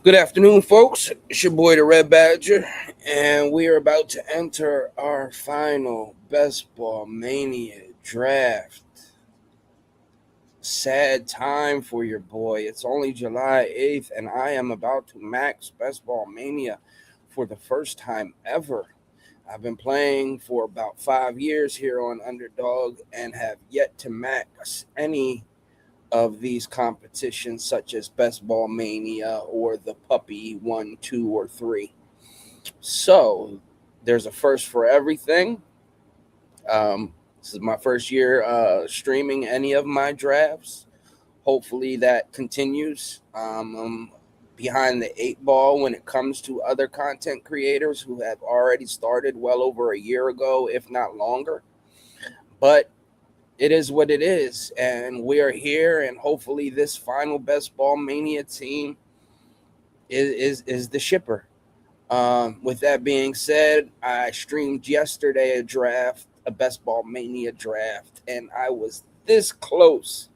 Good afternoon, folks. It's your boy, the Red Badger, and we are about to enter our final Best Ball Mania draft. Sad time for your boy. It's only July 8th, and I am about to max Best Ball Mania for the first time ever. I've been playing for about 5 years here on Underdog and have yet to max any of these competitions, such as Best Ball Mania or the Puppy 1, 2, or 3. So there's a first for everything. This is my first year streaming any of my drafts. Hopefully that continues. I'm behind the 8 ball when it comes to other content creators who have already started well over a year ago, if not longer. But it is what it is, and we are here, and hopefully this final Best Ball Mania team is the shipper. With that being said, I streamed yesterday a Best Ball Mania draft, and I was this close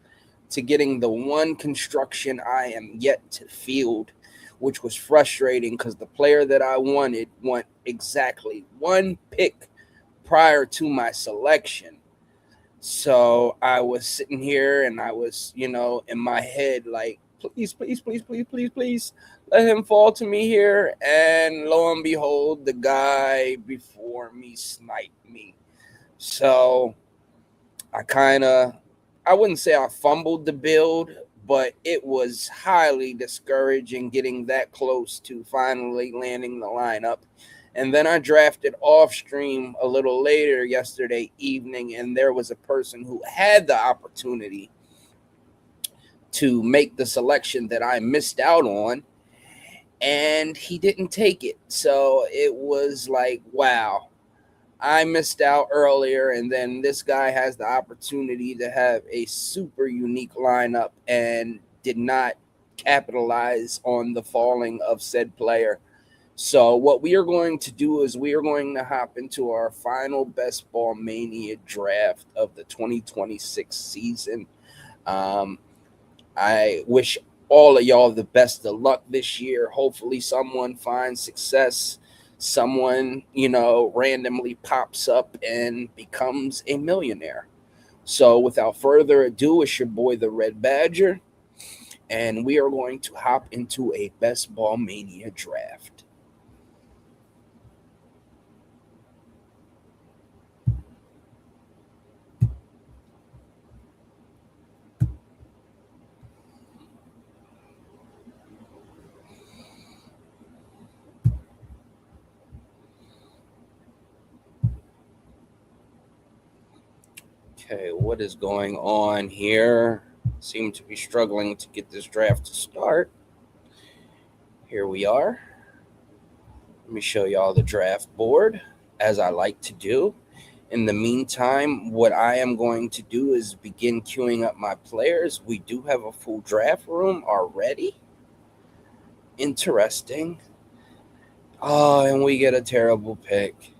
to getting the one construction I am yet to field, which was frustrating because the player that I wanted went exactly one pick prior to my selection. So I was sitting here and I was, in my head, like, please, please, please, please, please, please let him fall to me here. And lo and behold, the guy before me sniped me. So I wouldn't say I fumbled the build, but it was highly discouraging getting that close to finally landing the lineup. And then I drafted off stream a little later yesterday evening, and there was a person who had the opportunity to make the selection that I missed out on, and he didn't take it. So it was like, wow, I missed out earlier, and then this guy has the opportunity to have a super unique lineup and did not capitalize on the falling of said player. So what we are going to do is we are going to hop into our final Best Ball Mania draft of the 2026 season. I wish all of y'all the best of luck this year. Hopefully someone finds success. Someone, randomly pops up and becomes a millionaire. So without further ado, it's your boy, the Red Badger, and we are going to hop into a Best Ball Mania draft. Okay, what is going on here? Seem to be struggling to get this draft to start. Here we are. Let me show y'all the draft board, as I like to do. In the meantime, what I am going to do is begin queuing up my players. We do have a full draft room already. Interesting. Oh, and we get a terrible pick.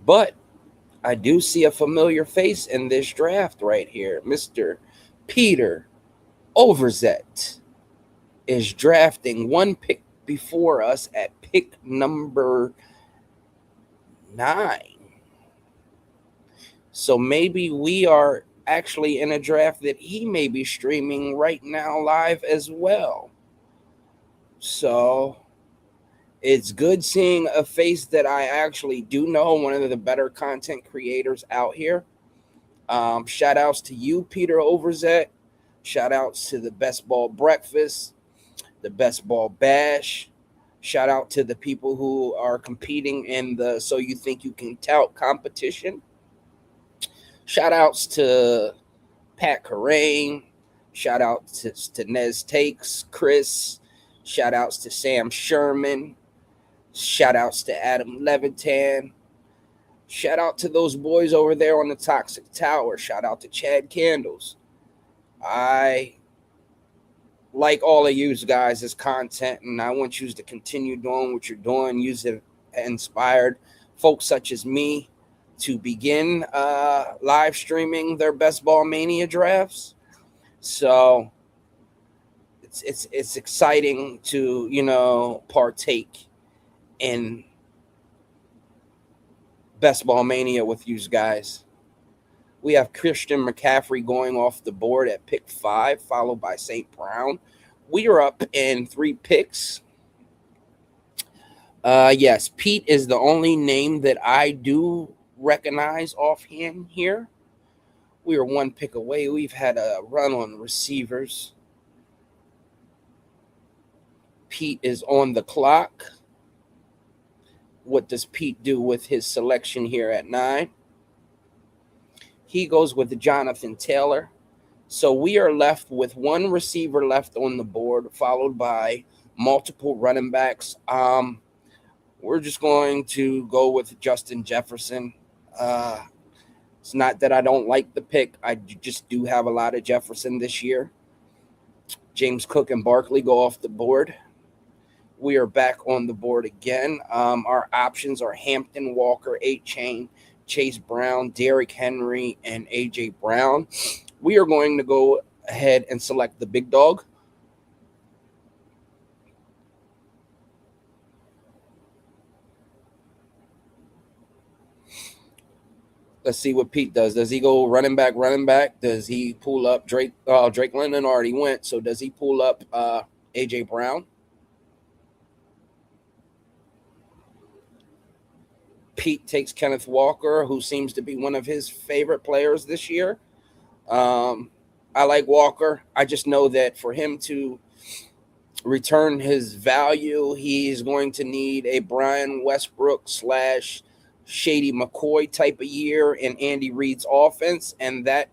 But I do see a familiar face in this draft right here. Mr. Peter Overzet is drafting one pick before us at pick number 9. So maybe we are actually in a draft that he may be streaming right now live as well. So it's good seeing a face that I actually do know, one of the better content creators out here. Shout outs to you, Peter Overzet. Shout outs to the Best Ball Breakfast, the Best Ball Bash. Shout out to the people who are competing in the So You Think You Can Tout competition. Shout outs to Pat Carrain. Shout out to Nez Takes, Chris. Shout outs to Sam Sherman. Shout outs to Adam Levitan. Shout out to those boys over there on the Toxic Tower. Shout out to Chad Candles. I like all of you guys as content, and I want you to continue doing what you're doing. You have inspired folks such as me to begin live streaming their Best Ball Mania drafts. So it's exciting to, you know, partake in Best Ball Mania with you guys. We have Christian McCaffrey going off the board at pick 5, followed by St. Brown. We are up in 3 picks. Yes, Pete is the only name that I do recognize offhand here. We are 1 pick away. We've had a run on receivers. Pete is on the clock. What does Pete do with his selection here at 9? He goes with Jonathan Taylor. So we are left with 1 receiver left on the board, followed by multiple running backs. We're just going to go with Justin Jefferson. It's not that I don't like the pick. I just do have a lot of Jefferson this year. James Cook and Barkley go off the board. We are back on the board again. Our options are Hampton, Walker, 8-Chain, Chase Brown, Derrick Henry, and A.J. Brown. We are going to go ahead and select the big dog. Let's see what Pete does. Does he go running back? Does he pull up Drake? Drake London already went. So does he pull up A.J. Brown? Pete takes Kenneth Walker, who seems to be one of his favorite players this year. I like Walker. I just know that for him to return his value, he's going to need a Brian Westbrook / Shady McCoy type of year in Andy Reid's offense, and that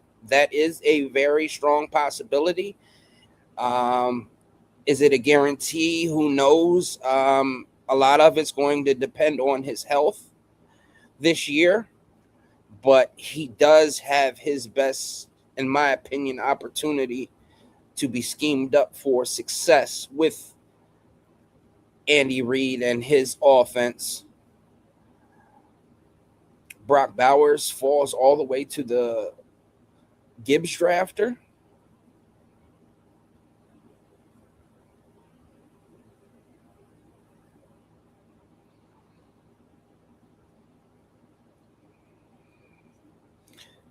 is a very strong possibility. Is it a guarantee? Who knows? A lot of it's going to depend on his health this year, but he does have his best, in my opinion, opportunity to be schemed up for success with Andy Reid and his offense. Brock Bowers falls all the way to the Gibbs drafter.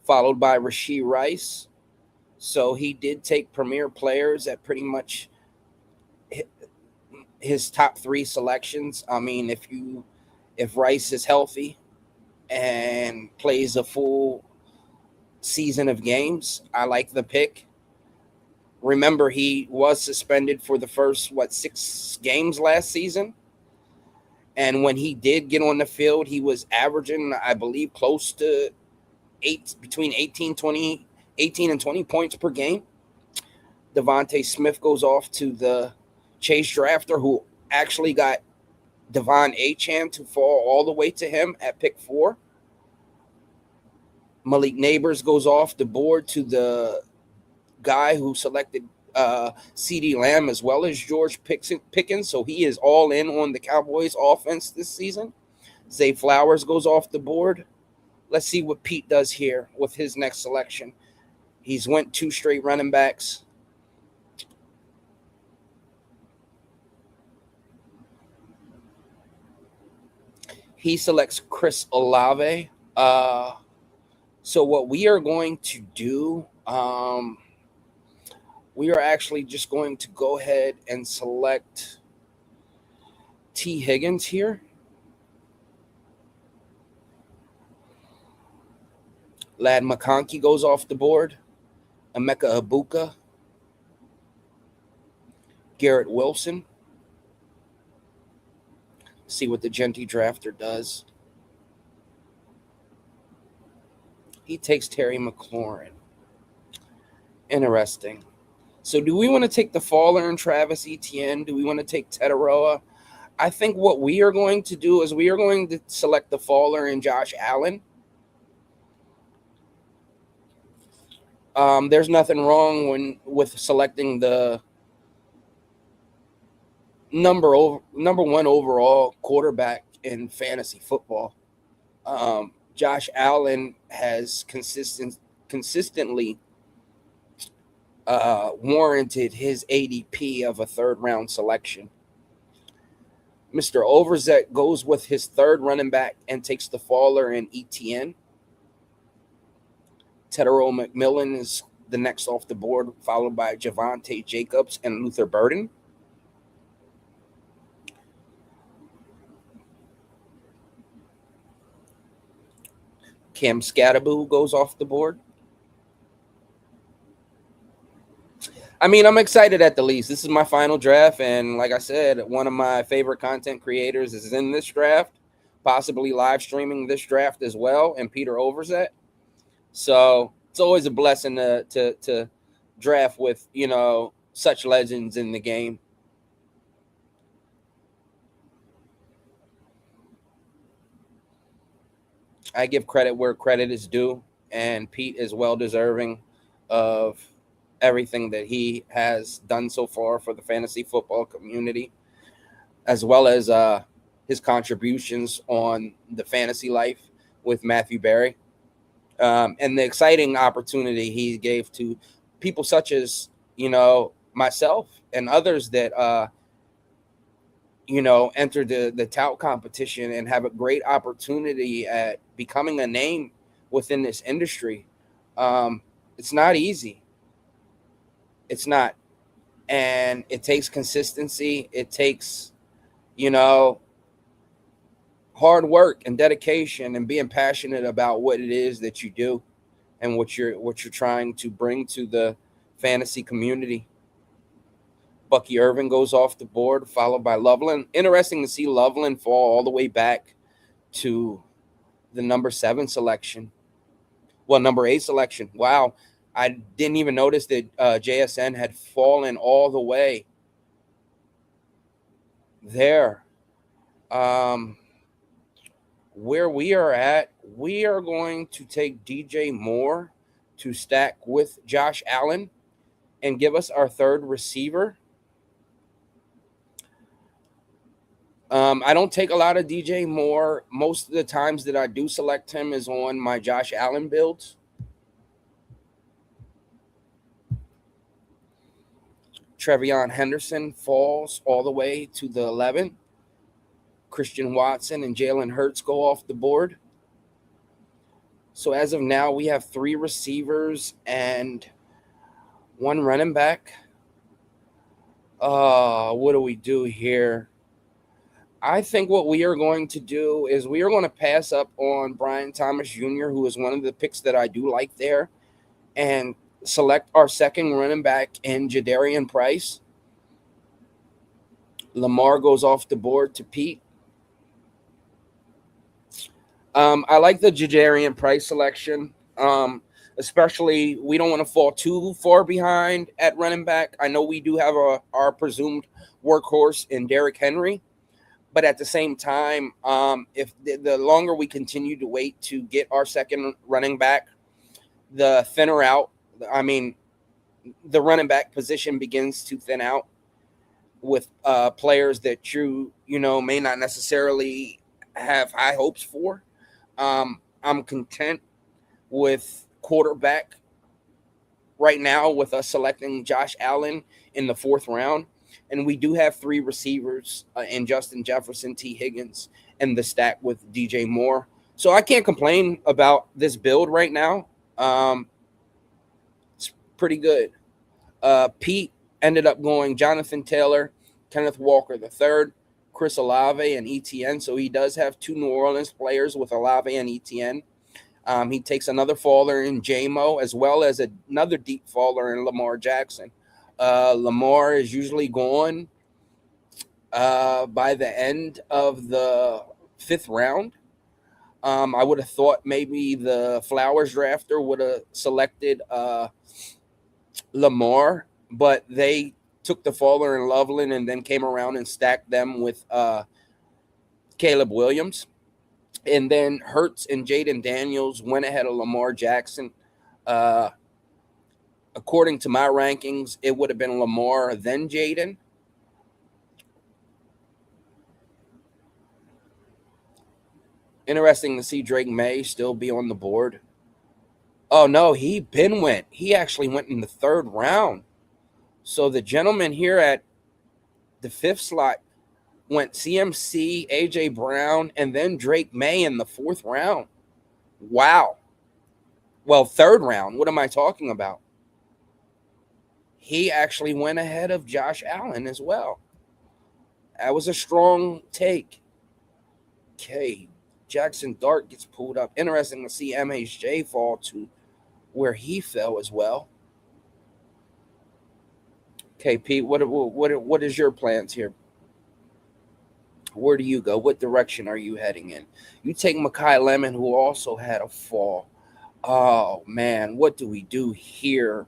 Followed by Rashee Rice. So he did take premier players at pretty much his top 3 selections. I mean, if Rice is healthy and plays a full season of games, I like the pick. Remember, he was suspended for the first 6 games last season, and when he did get on the field, he was averaging, I believe, close to between 18 and 20 points per game. Devontae Smith goes off to the Chase drafter, who actually got Devon Achane to fall all the way to him at pick 4. Malik Neighbors goes off the board to the guy who selected CeeDee Lamb as well as George Pickens, so he is all in on the Cowboys offense this season. Zay Flowers goes off the board. Let's see what Pete does here with his next selection. He's went 2 straight running backs. He selects Chris Olave. So what we are going to do, we are actually just going to go ahead and select T. Higgins here. Lad McConkey goes off the board. Emeka Ibuka. Garrett Wilson. See what the Genty drafter does. He takes Terry McLaurin. Interesting. So do we want to take the Faller and Travis Etienne? Do we want to take Tetaroa? I think what we are going to do is we are going to select the Faller and Josh Allen. There's nothing wrong with selecting the number 1 overall quarterback in fantasy football. Josh Allen has consistently warranted his ADP of a third-round selection. Mr. Overzet goes with his third running back and takes the faller in ETN. Tedero McMillan is the next off the board, followed by Javante Jacobs and Luther Burden. Cam Scattaboo goes off the board. I mean, I'm excited at the least. This is my final draft, and like I said, one of my favorite content creators is in this draft, possibly live streaming this draft as well, and Peter Overzet. So it's always a blessing to draft with, you know, such legends in the game. I give credit where credit is due, and Pete is well deserving of everything that he has done so far for the fantasy football community, as well as his contributions on the fantasy life with Matthew Berry, and the exciting opportunity he gave to people such as, you know, myself and others that you know, enter the tout competition and have a great opportunity at becoming a name within this industry. It's not easy. It's not. And it takes consistency. It takes, you know, hard work and dedication and being passionate about what it is that you do and what you're trying to bring to the fantasy community. Bucky Irvin goes off the board, followed by Loveland. Interesting to see Loveland fall all the way back to the number 7 selection. Well, number 8 selection. Wow. I didn't even notice that JSN had fallen all the way there. Where we are at, we are going to take DJ Moore to stack with Josh Allen and give us our third receiver. I don't take a lot of DJ Moore. Most of the times that I do select him is on my Josh Allen builds. Trevion Henderson falls all the way to the 11. Christian Watson and Jalen Hurts go off the board. So as of now, we have 3 receivers and 1 running back. What do we do here? I think what we are going to do is we are going to pass up on Brian Thomas Jr., who is one of the picks that I do like there, and select our second running back in Jadarian Price. Lamar goes off the board to Pete. I like the Jadarian Price selection, especially we don't want to fall too far behind at running back. I know we do have our presumed workhorse in Derrick Henry, but at the same time, if the longer we continue to wait to get our second running back, the thinner out. I mean, the running back position begins to thin out with players that you know may not necessarily have high hopes for. I'm content with quarterback right now with us selecting Josh Allen in the 4th round. And we do have 3 receivers in Justin Jefferson, T. Higgins, and the stack with DJ Moore. So I can't complain about this build right now. It's pretty good. Pete ended up going Jonathan Taylor, Kenneth Walker III, Chris Olave, and ETN. So he does have 2 New Orleans players with Olave and ETN. He takes another faller in J-Mo, as well as another deep faller in Lamar Jackson. Lamar is usually gone by the end of the 5th round. I would have thought maybe the Flowers drafter would have selected Lamar, but they took the faller in Loveland and then came around and stacked them with Caleb Williams. And then Hurts and Jaden Daniels went ahead of Lamar Jackson. According to my rankings, it would have been Lamar, then Jaden. Interesting to see Drake May still be on the board. Oh no, he actually went in the third round. So the gentleman here at the fifth slot went CMC, AJ Brown, and then Drake May in the fourth round. Wow. Well, third round. What am I talking about? He actually went ahead of Josh Allen as well. That was a strong take. Okay. Jackson Dart gets pulled up. Interesting to see MHJ fall to where he fell as well. Okay, Pete, what is your plans here? Where do you go? What direction are you heading in? You take Makai Lemon, who also had a fall. Oh man, what do we do here?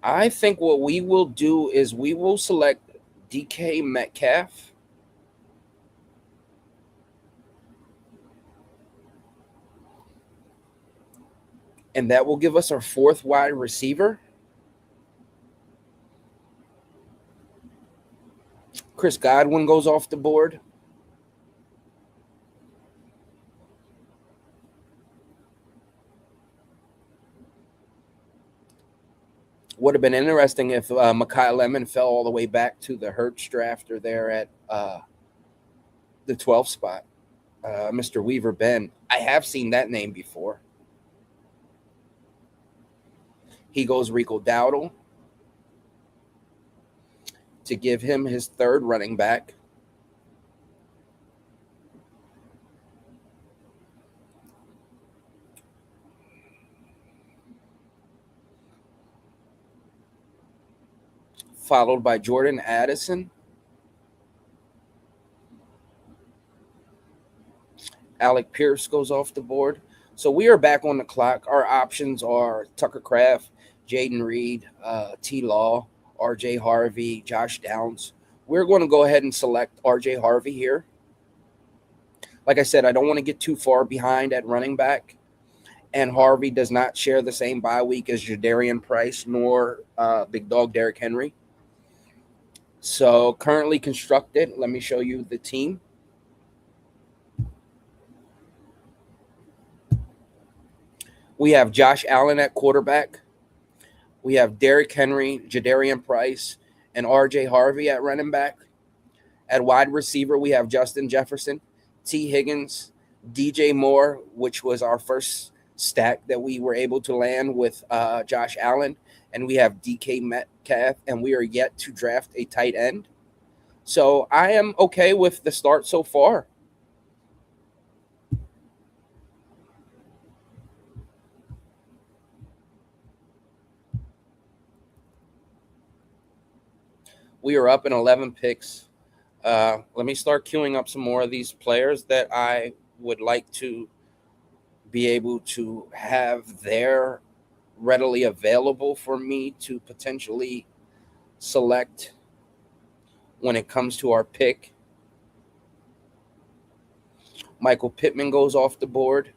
I think what we will do is we will select DK Metcalf. And that will give us our fourth wide receiver. Chris Godwin goes off the board. Would have been interesting if Makai Lemon fell all the way back to the Hertz drafter there at the 12th spot. Mr. Weaver Ben. I have seen that name before. He goes Rico Dowdle to give him his third running back. Followed by Jordan Addison. Alec Pierce goes off the board. So we are back on the clock. Our options are Tucker Kraft, Jaden Reed, T. Law, RJ Harvey, Josh Downs. We're going to go ahead and select RJ Harvey here. Like I said, I don't want to get too far behind at running back. And Harvey does not share the same bye week as Jadarian Price nor Big Dog Derrick Henry. So currently constructed, let me show you the team. We have Josh Allen at quarterback. We have Derrick Henry, Jadarian Price, and RJ Harvey at running back. At wide receiver, we have Justin Jefferson, T. Higgins, DJ Moore, which was our first stack that we were able to land with Josh Allen. And we have DK Metcalf, and we are yet to draft a tight end. So I am okay with the start so far. We are up in 11 picks. Let me start queuing up some more of these players that I would like to be able to have there readily available for me to potentially select when it comes to our pick. Michael Pittman goes off the board.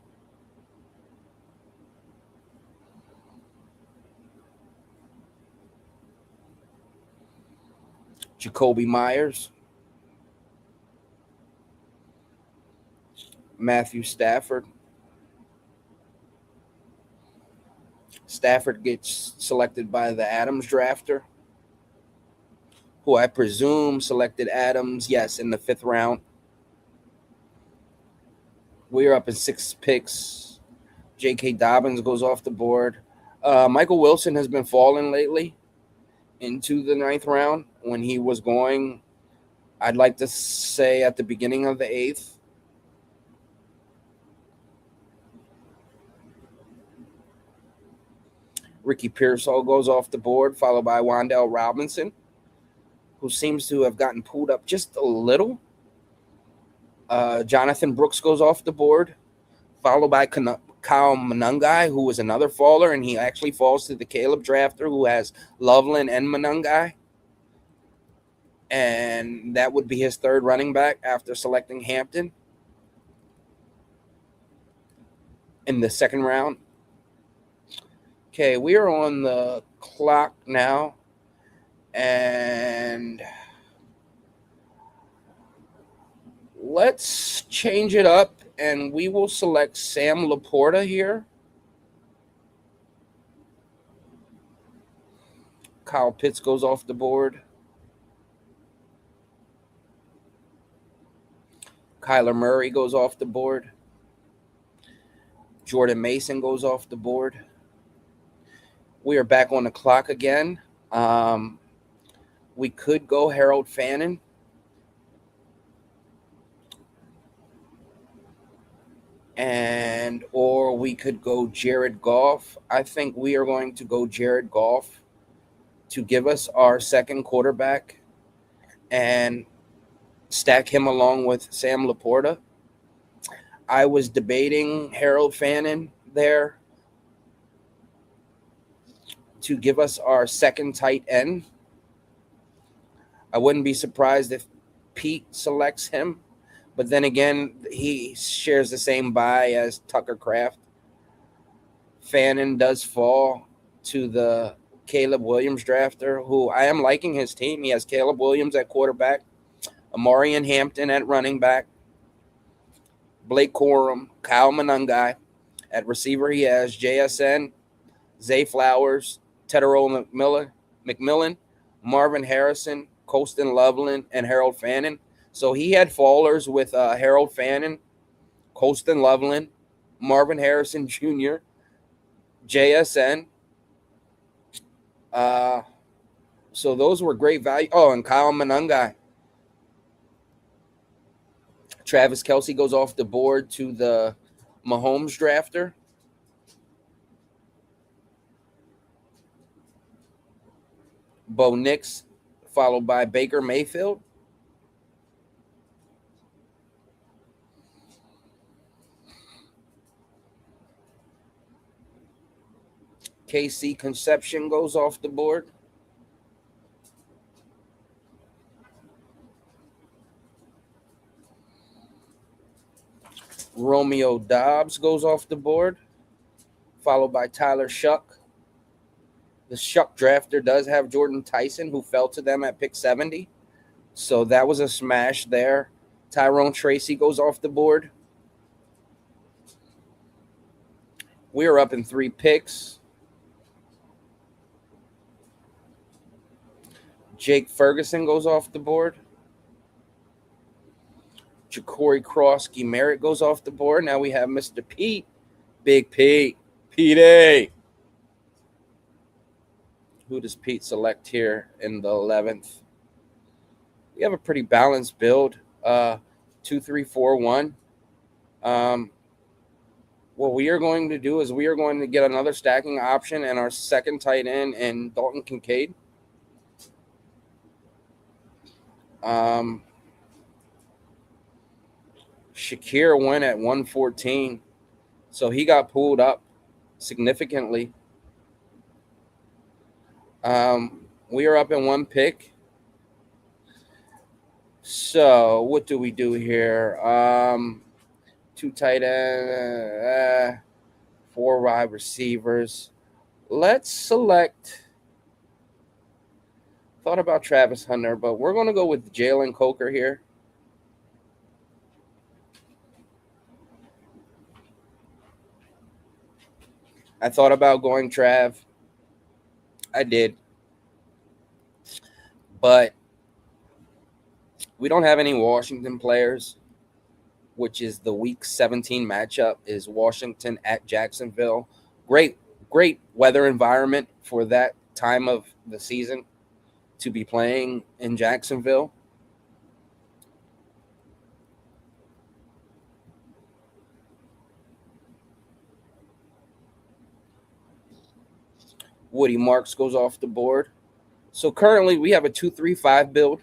Jacoby Myers. Matthew Stafford. Stafford gets selected by the Adams drafter, who I presume selected Adams, yes, in the 5th round. We're up in 6 picks. J.K. Dobbins goes off the board. Michael Wilson has been falling lately into the 9th round when he was going, I'd like to say, at the beginning of the 8th. Ricky Pearsall goes off the board, followed by Wan'Dale Robinson, who seems to have gotten pulled up just a little. Jonathan Brooks goes off the board, followed by Kyle Monangai, who was another faller, and he actually falls to the Caleb drafter, who has Loveland and Monangai. And that would be his 3rd running back after selecting Hampton in the 2nd round. Okay, we are on the clock now, and let's change it up and we will select Sam Laporta here. Kyle Pitts goes off the board. Kyler Murray goes off the board. Jordan Mason goes off the board. We are back on the clock again. We could go Harold Fannin. Or we could go Jared Goff. I think we are going to go Jared Goff to give us our second quarterback and stack him along with Sam Laporta. I was debating Harold Fannin there to give us our second tight end. I wouldn't be surprised if Pete selects him, but then again, he shares the same bye as Tucker Kraft. Fannin does fall to the Caleb Williams drafter, who I am liking his team. He has Caleb Williams at quarterback, Amarian Hampton at running back, Blake Corum, Kyle Monangai. At receiver, he has JSN, Zay Flowers, Tedero McMillan, Marvin Harrison, Colston Loveland, and Harold Fannin. So he had fallers with Harold Fannin, Colston Loveland, Marvin Harrison Jr., JSN. So those were great value. Oh, and Kyle Monangai. Travis Kelce goes off the board to the Mahomes drafter. Bo Nix, followed by Baker Mayfield. KC Conception goes off the board. Romeo Dobbs goes off the board, followed by Tyler Shuck. The Shuck drafter does have Jordan Tyson, who fell to them at pick 70. So that was a smash there. Tyrone Tracy goes off the board. We are up in 3 picks. Jake Ferguson goes off the board. Ja'Cory Cross-Key Merritt goes off the board. Now we have Mr. Pete. Big Pete. Pete. Who does Pete select here in the 11th? We have a pretty balanced build. 2-3-4-1. What we are going to do is we are going to get another stacking option and our second tight end in Dalton Kincaid. Shakir went at 114, so he got pulled up significantly. We are up in 1 pick. So what do we do here? 2 tight end, 4 wide receivers. Let's select. Thought about Travis Hunter, but we're going to go with Jalen Coker here. I thought about going Trav. I did. But we don't have any Washington players, which is the Week 17 matchup is Washington at Jacksonville. Great weather environment for that time of the season to be playing in Jacksonville. Woody Marks goes off the board. So currently we have a 2-3-5 build.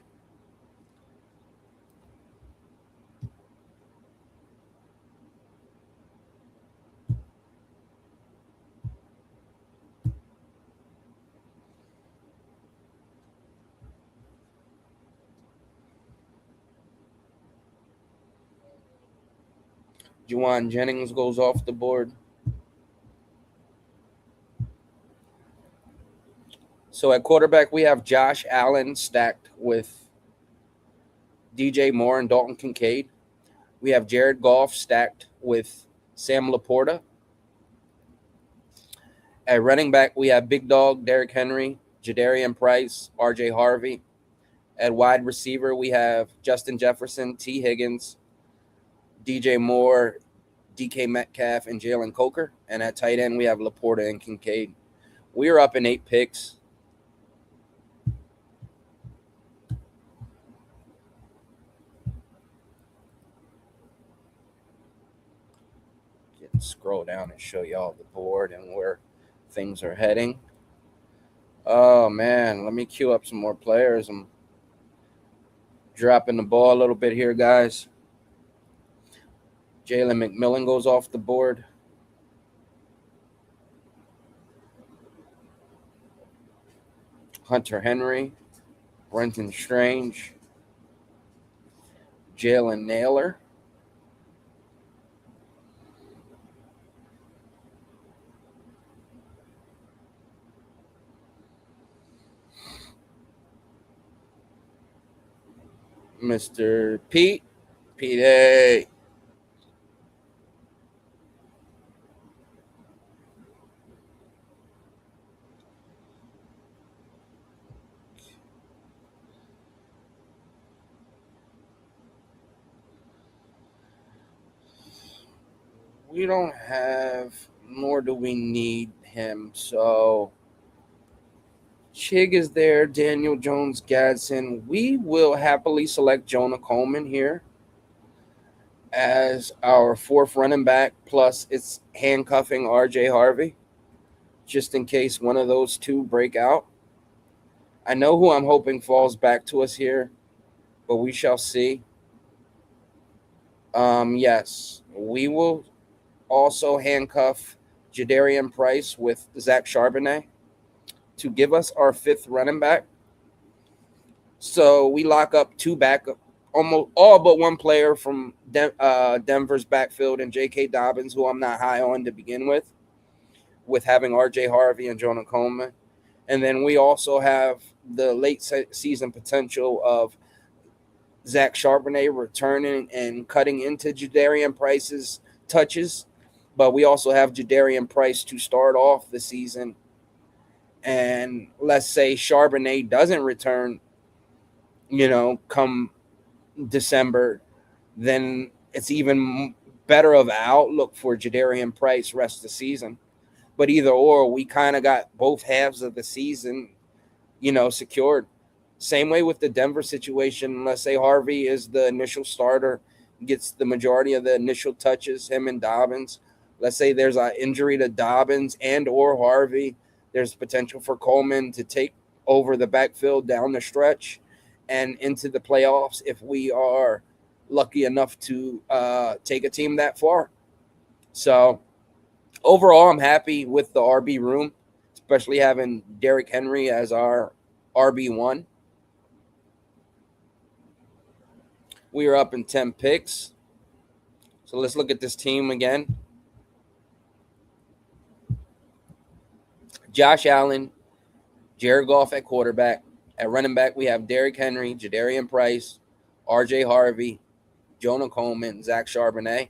Juwan Jennings goes off the board. So at quarterback, we have Josh Allen stacked with DJ Moore and Dalton Kincaid. we have Jared Goff stacked with Sam Laporta. At running back, we have Big Dog, Derrick Henry, Jadarian Price, RJ Harvey. At wide receiver, we have Justin Jefferson, T. Higgins, DJ Moore, DK Metcalf, and Jalen Coker. And at tight end, we have Laporta and Kincaid. We are up in 8 picks. Scroll down and show y'all the board and where things are heading. Oh man, let me queue up some more players. I'm dropping the ball a little bit here, guys. Jalen McMillan goes off the board. Hunter Henry, Brenton Strange, Jalen Naylor, Mr. Pete A. We don't have, nor do we need him. So Chig is there, Daniel Jones, Gadsden. We will happily select Jonah Coleman here as our 4th running back, plus it's handcuffing RJ Harvey, just in case one of those two break out. I know who I'm hoping falls back to us here, but we shall see. Yes, we will also handcuff Jadarian Price with Zach Charbonnet to give us our 5th running back. So we lock up 2 backup, almost all but one player from Denver's backfield, and J.K. Dobbins, who I'm not high on to begin with having R.J. Harvey and Jonah Coleman. And then we also have the late season potential of Zach Charbonnet returning and cutting into Jadarian Price's touches. But we also have Jadarian Price to start off the season. And let's say Charbonnet doesn't return, come December, then it's even better of an outlook for Jadarian Price rest of the season. But either or, we kind of got both halves of the season, secured. Same way with the Denver situation. Let's say Harvey is the initial starter, gets the majority of the initial touches, him and Dobbins. Let's say there's an injury to Dobbins and or Harvey. There's potential for Coleman to take over the backfield down the stretch and into the playoffs if we are lucky enough to take a team that far. So overall, I'm happy with the RB room, especially having Derrick Henry as our RB1. We are up in 10 picks. So let's look at this team again. Josh Allen, Jared Goff at quarterback. At running back, we have Derrick Henry, Jadarian Price, RJ Harvey, Jonah Coleman, Zach Charbonnet.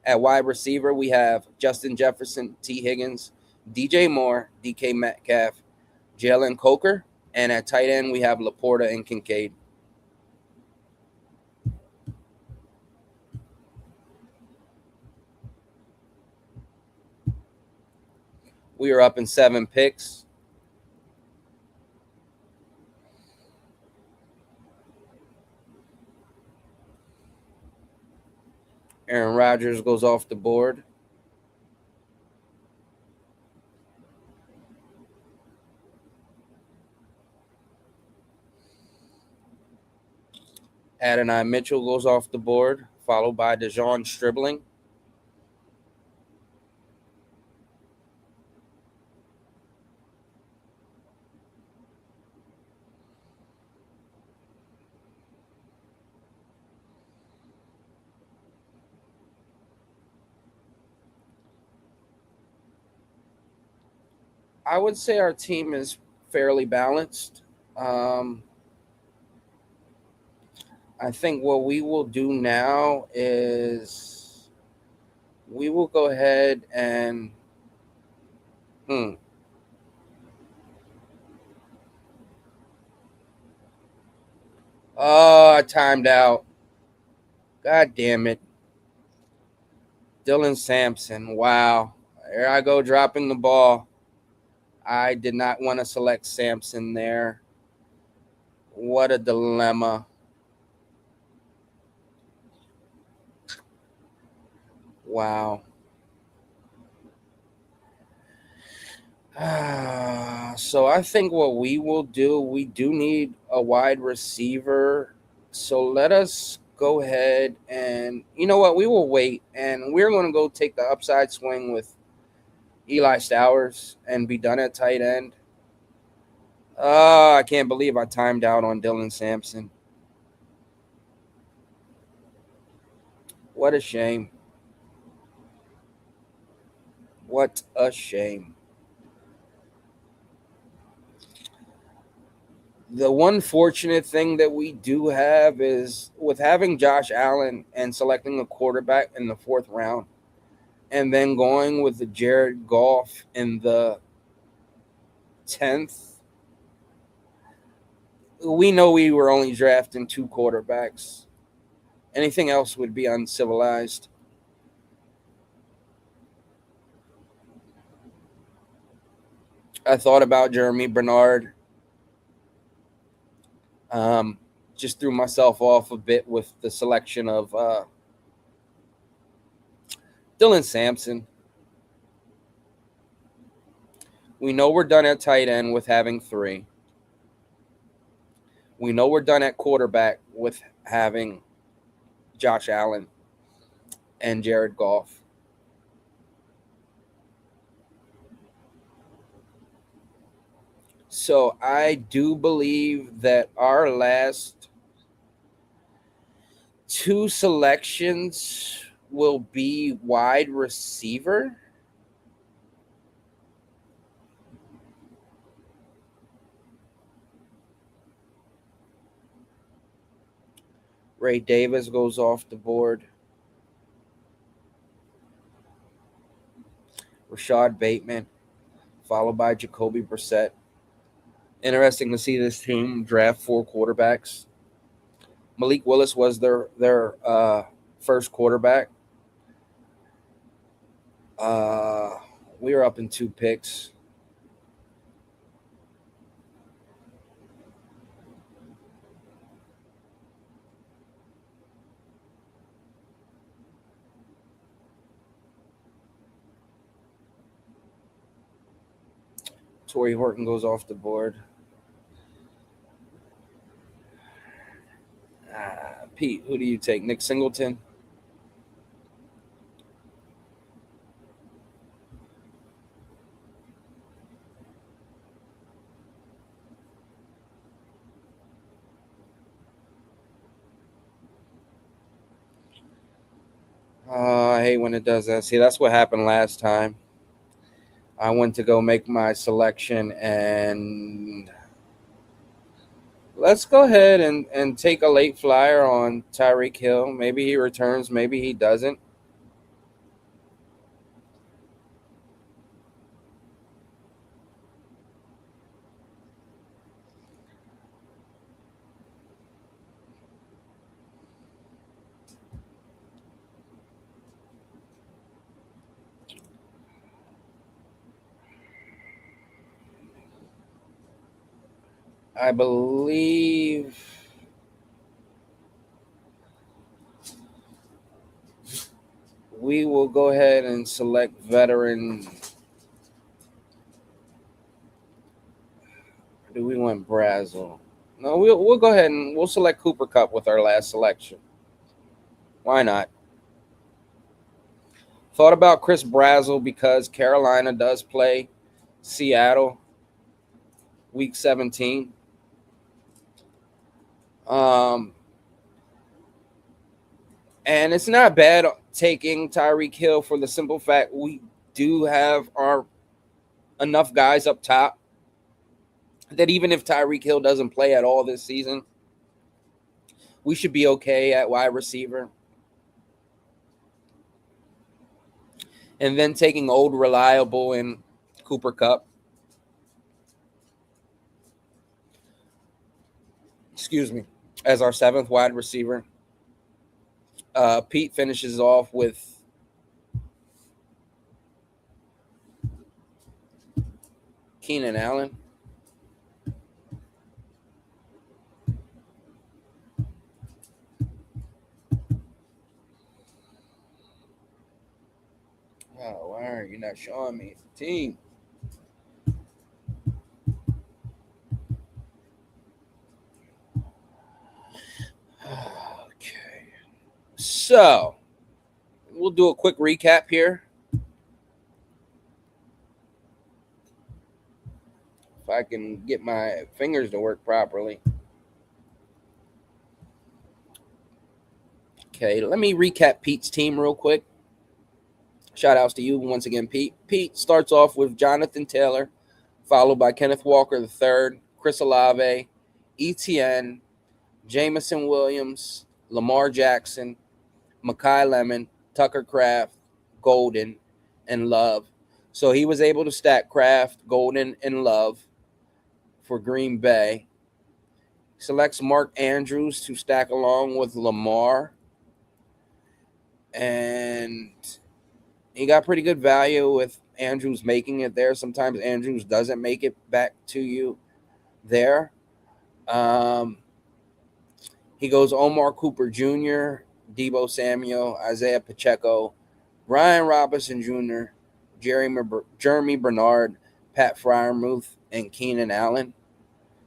At wide receiver, we have Justin Jefferson, T. Higgins, DJ Moore, DK Metcalf, Jalen Coker. And at tight end, we have Laporta and Kincaid. We are up in 7 picks. Aaron Rodgers goes off the board. Adonai Mitchell goes off the board, followed by Dejon Stribling. I would say our team is fairly balanced. I I think what we will do now is we will go ahead and Oh, I timed out. God damn it. Dylan Sampson. Wow. Here I go dropping the ball. I did not want to select Sampson there. What a dilemma. Wow. So I think what we will do, we do need a wide receiver. So let us go ahead and, you know what, we will wait and we're going to go take the upside swing with Eli Stowers and be done at tight end. I can't believe I timed out on Dylan Sampson. What a shame. What a shame. The one fortunate thing that we do have is with having Josh Allen and selecting a quarterback in the 4th round and then going with the Jared Goff in the 10th. We know we were only drafting 2 quarterbacks. Anything else would be uncivilized. I thought about Jeremy Bernard. Just threw myself off a bit with the selection of Dylan Sampson. We know we're done at tight end with having 3. We know we're done at quarterback with having Josh Allen and Jared Goff. So I do believe that our last 2 selections will be wide receiver. Ray Davis goes off the board. Rashad Bateman, followed by Jacoby Brissett. Interesting to see this team draft 4 quarterbacks. Malik Willis was their first quarterback. We were up in 2 picks. Torrey Horton goes off the board. Pete, who do you take? Nick Singleton? I hate when it does that. See, that's what happened last time. I went to go make my selection, and let's go ahead and take a late flyer on Tyreek Hill. Maybe he returns, maybe he doesn't. I believe we will go ahead and select veteran. Do we want Brazel? No, we'll go ahead and we'll select Cooper Kupp with our last selection. Why not? Thought about Chris Brazel because Carolina does play Seattle week 17. And it's not bad taking Tyreek Hill for the simple fact we do have our enough guys up top that even if Tyreek Hill doesn't play at all this season, we should be okay at wide receiver. And then taking old reliable in Cooper Kupp. Excuse me, as our 7th wide receiver. Pete finishes off with Keenan Allen. Oh, why are you not showing me the team? Okay. So, we'll do a quick recap here. If I can get my fingers to work properly. Okay, let me recap Pete's team real quick. Shout outs to you once again, Pete. Pete starts off with Jonathan Taylor, followed by Kenneth Walker III, Chris Olave, ETN, Jamison Williams, Lamar Jackson, Mekhi Lemon, Tucker Kraft, Golden, and Love. So he was able to stack Kraft, Golden, and Love for Green Bay. Selects Mark Andrews to stack along with Lamar. And he got pretty good value with Andrews making it there. Sometimes Andrews doesn't make it back to you there. He goes Omar Cooper Jr., Deebo Samuel, Isaiah Pacheco, Brian Robinson Jr., Jeremy Bernard, Pat Freiermuth, and Keenan Allen.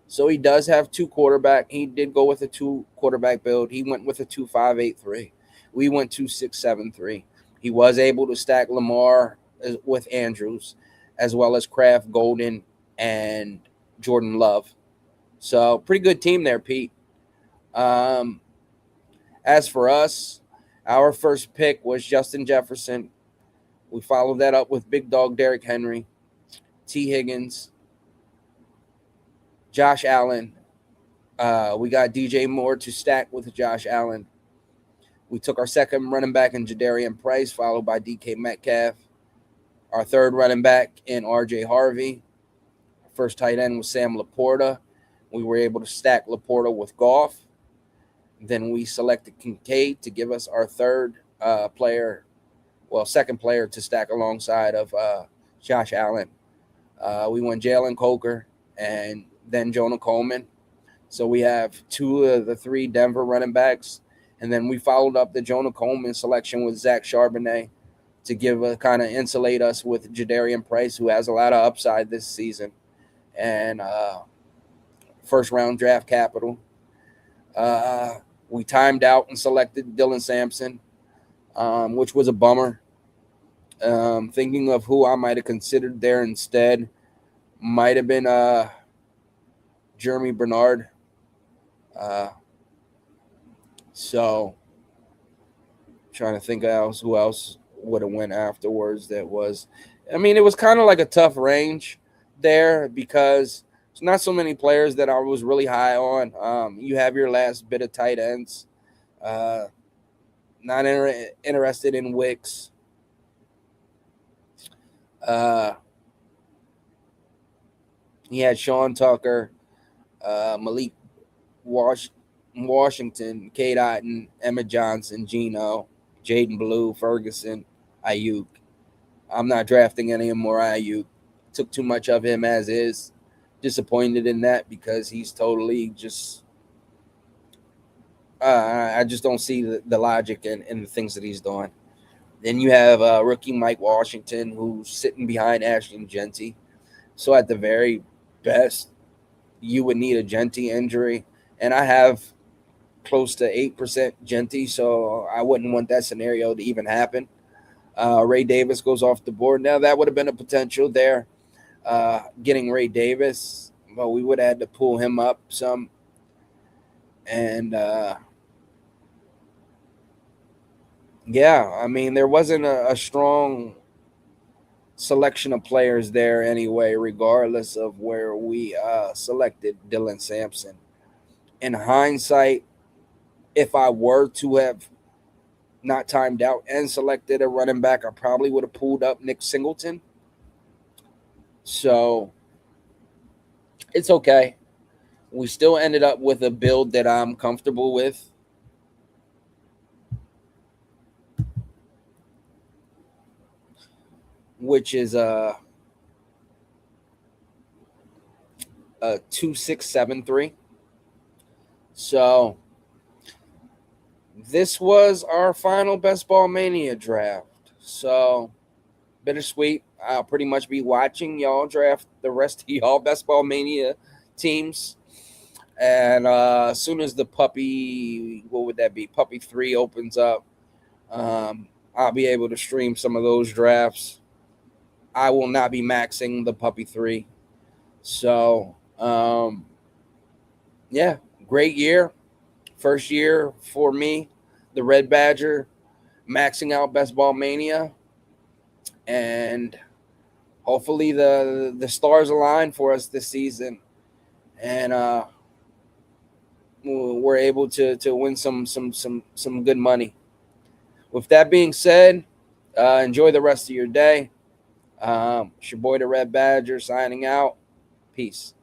So he does have 2 quarterback. He did go with a 2 quarterback build. He went with a 2-5-8-3. We went 2-6-7-3. He was able to stack Lamar with Andrews, as well as Kraft, Golden, and Jordan Love. So pretty good team there, Pete. As for us, our first pick was Justin Jefferson. We followed that up with Big Dog Derrick Henry, T. Higgins, Josh Allen. We got DJ Moore to stack with Josh Allen. We took our second running back in Jadarian Price, followed by DK Metcalf. Our third running back in RJ Harvey. First tight end was Sam Laporta. We were able to stack Laporta with Goff. Then we selected Kincaid to give us our third second player to stack alongside of Josh Allen. We went Jalen Coker and then Jonah Coleman. So we have 2 of the 3 Denver running backs. And then we followed up the Jonah Coleman selection with Zach Charbonnet to kind of insulate us with Jadarian Price, who has a lot of upside this season, and first-round draft capital. We timed out and selected Dylan Sampson, which was a bummer. Thinking of who I might have considered there instead, might have been Jeremy Bernard. So, trying to think who else would have went afterwards. It was kind of like a tough range there because there's not so many players that I was really high on. You have your last bit of tight ends. Not interested in Wicks. He had Sean Tucker, Malik Washington, Cade Otton, Emma Johnson, Geno, Jaden Blue, Ferguson, Ayuk. I'm not drafting any more Ayuk. Took too much of him as is. Disappointed in that because he's totally just I just don't see the logic in the things that he's doing. Then you have rookie Mike Washington, who's sitting behind Ashton Genty. So at the very best, you would need a Genty injury. And I have close to 8% Genty, so I wouldn't want that scenario to even happen. Ray Davis goes off the board. Now, that would have been a potential there, getting Ray Davis, but we would have had to pull him up some. And, there wasn't a strong selection of players there anyway, regardless of where we selected Dylan Sampson. In hindsight, If I were to have not timed out and selected a running back, I probably would have pulled up Nick Singleton. So it's okay. We still ended up with a build that I'm comfortable with. Which is a 2673. So this was our final Best Ball Mania draft. So bittersweet. I'll pretty much be watching y'all draft the rest of y'all Best Ball Mania teams. And as soon as the puppy, what would that be? Puppy 3 opens up, I'll be able to stream some of those drafts. I will not be maxing the puppy 3. So, yeah, great year. First year for me, the Red Badger, maxing out Best Ball Mania. And hopefully the stars align for us this season. And we're able to win some good money. With that being said, enjoy the rest of your day. It's your boy, the Red Badger, signing out. Peace.